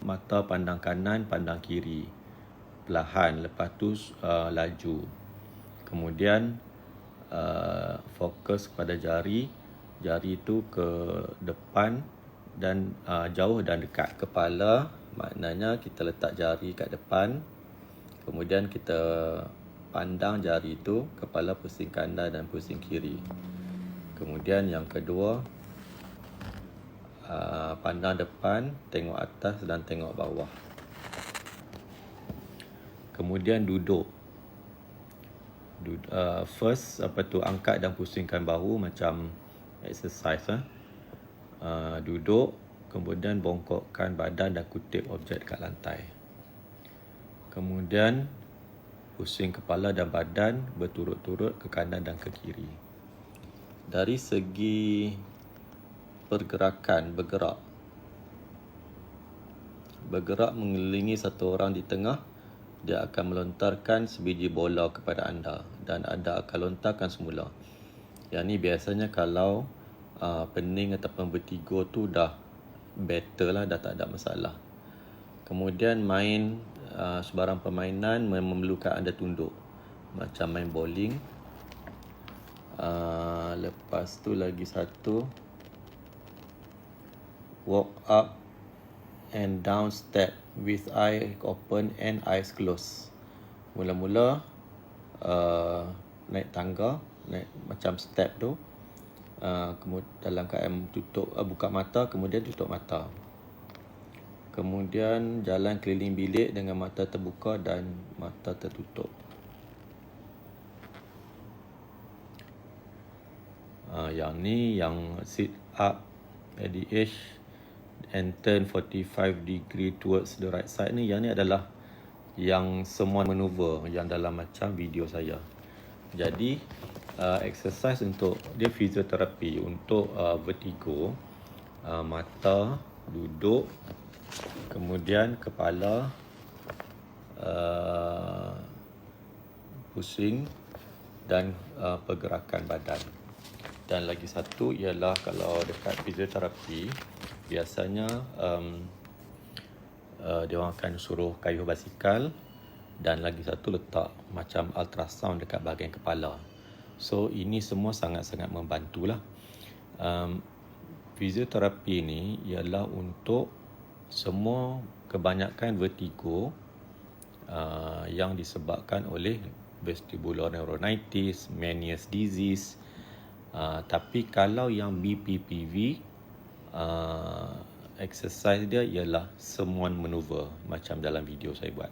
mata pandang kanan, pandang kiri. Perlahan, lepas tu laju. Kemudian fokus pada jari itu ke depan dan jauh dan dekat. Kepala maknanya kita letak jari kat depan, kemudian kita pandang jari itu, kepala pusing kanan dan pusing kiri. Kemudian yang kedua, pandang depan, tengok atas dan tengok bawah. Kemudian duduk. First angkat dan pusingkan bahu macam exercise. Duduk, kemudian bongkokkan badan dan kutip objek dekat lantai. Kemudian pusing kepala dan badan berturut-turut ke kanan dan ke kiri. Dari segi pergerakan, bergerak mengelilingi satu orang di tengah, dia akan melontarkan sebiji bola kepada anda dan anda akan lontarkan semula. Yang ni biasanya kalau pening ataupun vertigo tu dah better lah, dah tak ada masalah. Kemudian main sebarang permainan memerlukan anda tunduk, macam main bowling. Lepas tu lagi satu, walk up and down step with eye open and eyes closed. Mula-mula naik tangga, naik macam step tu, dalam keadaan buka mata, kemudian tutup mata. Kemudian jalan keliling bilik dengan mata terbuka dan mata tertutup. Yang ni yang sit up at the edge and turn 45 degree towards the right side ni, yang ni adalah yang semua maneuver yang dalam macam video saya. Jadi exercise untuk dia fisioterapi untuk vertigo, mata, duduk, kemudian kepala pusing dan pergerakan badan. Dan lagi satu ialah kalau dekat fisioterapi biasanya dia orang akan suruh kayuh basikal dan lagi satu letak macam ultrasound dekat bahagian kepala. So ini semua sangat-sangat membantulah. Fisioterapi ni ialah untuk semua kebanyakan vertigo yang disebabkan oleh vestibular neuronitis, Meniere's disease. Tapi kalau yang BPPV, exercise dia ialah someone maneuver macam dalam video saya buat.